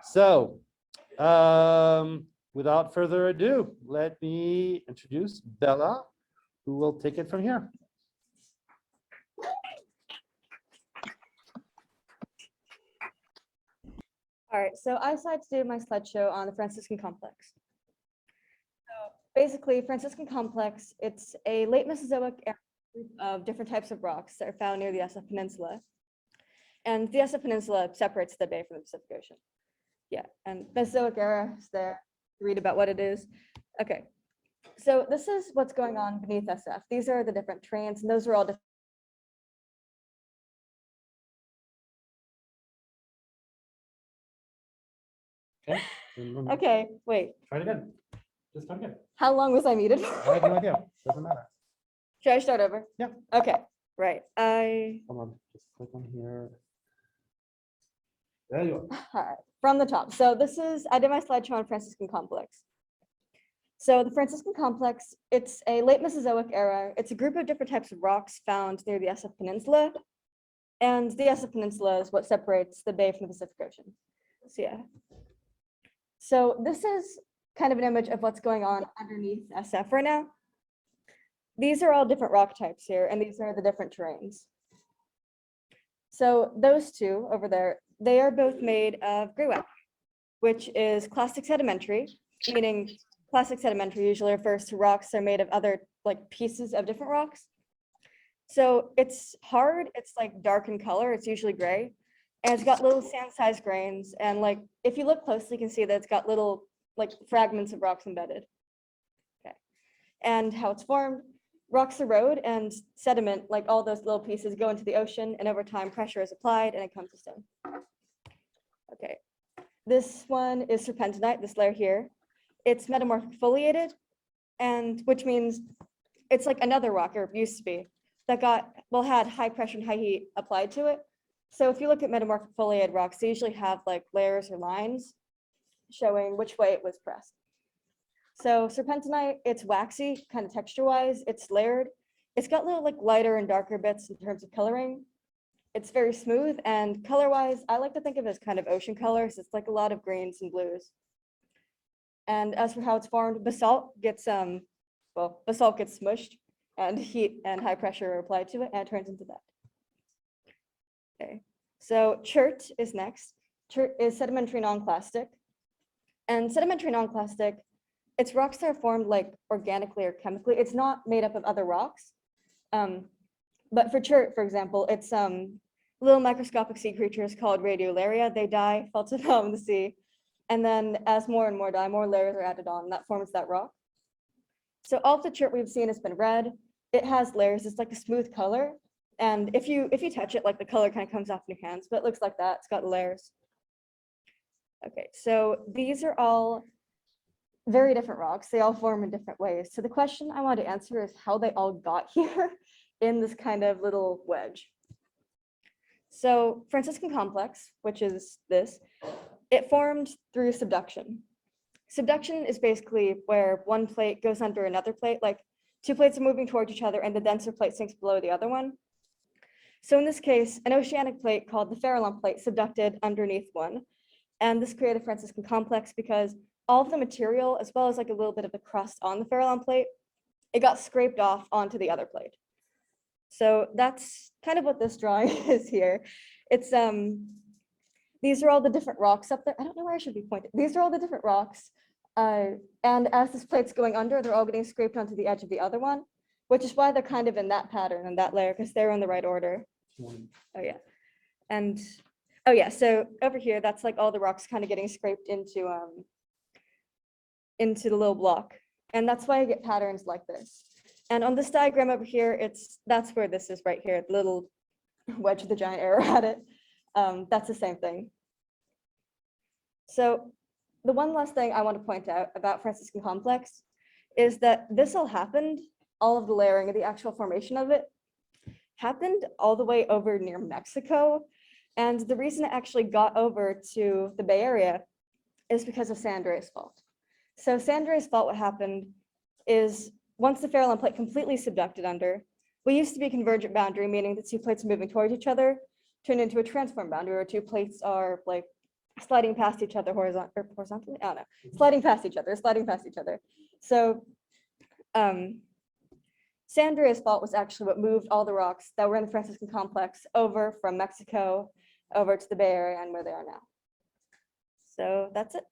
So, without further ado, let me introduce Bella, who will take it from here. All right, so I decided to do my slideshow on the Franciscan complex. So basically, Franciscan complex, it's a late Mesozoic era group of different types of rocks that are found near the SF Peninsula. And the SF Peninsula separates the bay from the Pacific Ocean. Yeah, and Mesozoic era is there to read about what it is. Okay, so this is what's going on beneath SF. These are the different terrains, and those are all different. Okay. Okay, wait. Try it again. Just start again. How long was I muted? I have no idea. Doesn't matter. Should I start over? Yeah. Okay, right. Come on, just click on here. There you are. All right, from the top. So I did my slideshow on Franciscan complex. So the Franciscan complex, it's a late Mesozoic era. It's a group of different types of rocks found near the SF Peninsula. And the SF Peninsula is what separates the bay from the Pacific Ocean. So yeah. So this is kind of an image of what's going on underneath SF right now. These are all different rock types here, and these are the different terrains. So those two over there, they are both made of grey-wax, which is clastic sedimentary, meaning clastic sedimentary usually refers to rocks that are made of other like pieces of different rocks. So it's hard, it's like dark in color, it's usually gray, and it's got little sand-sized grains. And like, if you look closely, you can see that it's got little like fragments of rocks embedded. Okay, and how it's formed. Rocks erode and sediment, like all those little pieces, go into the ocean, and over time pressure is applied and it comes to stone. Okay, this one is serpentinite, this layer here. It's metamorphic foliated, and which means it's like another rock, or used to be, that had high pressure and high heat applied to it. So if you look at metamorphic foliated rocks, they usually have like layers or lines showing which way it was pressed. So serpentinite, it's waxy, kind of texture-wise, it's layered. It's got little like lighter and darker bits in terms of coloring. It's very smooth, and color-wise, I like to think of it as kind of ocean colors. It's like a lot of greens and blues. And as for how it's formed, basalt gets smushed, and heat and high pressure are applied to it, and it turns into that. Okay, so chert is next. Chert is sedimentary non-clastic. And sedimentary non-clastic, it's rocks that are formed like organically or chemically. It's not made up of other rocks. But for chert, for example, it's little microscopic sea creatures called radiolaria. They die, fall to the bottom of the sea. And then as more and more die, more layers are added on, and that forms that rock. So all of the chert we've seen has been red. It has layers, it's like a smooth color. And if you touch it, like the color kind of comes off in your hands, but it looks like that, it's got layers. Okay, so these are all very different rocks. They all form in different ways. So the question I want to answer is how they all got here in this kind of little wedge. So Franciscan complex, which is this, it formed through subduction. Subduction is basically where one plate goes under another plate, like two plates are moving towards each other and the denser plate sinks below the other one. So in this case, an oceanic plate called the Farallon plate subducted underneath one. And this created Franciscan complex because all of the material, as well as like a little bit of the crust on the Farallon plate, it got scraped off onto the other plate. So that's kind of what this drawing is here. It's these are all the different rocks up there. I don't know where I should be pointing. These are all the different rocks. And as this plate's going under, they're all getting scraped onto the edge of the other one, which is why they're kind of in that pattern and that layer, because they're in the right order. Oh yeah. And oh yeah, so over here, that's like all the rocks kind of getting scraped into the little block. And that's why I get patterns like this. And on this diagram over here, that's where this is right here, the little wedge with the giant arrow at it. That's the same thing. So the one last thing I want to point out about Franciscan complex is that this all happened, all of the layering of the actual formation of it happened all the way over near Mexico. And the reason it actually got over to the Bay Area is because of San Andreas Fault. So San Andreas Fault, what happened is once the Farallon plate completely subducted under, we used to be a convergent boundary, meaning the two plates moving towards each other, turned into a transform boundary where two plates are like sliding past each other horizontally. I don't know, sliding past each other. So San Andreas Fault was actually what moved all the rocks that were in the Franciscan complex over from Mexico over to the Bay Area and where they are now. So that's it.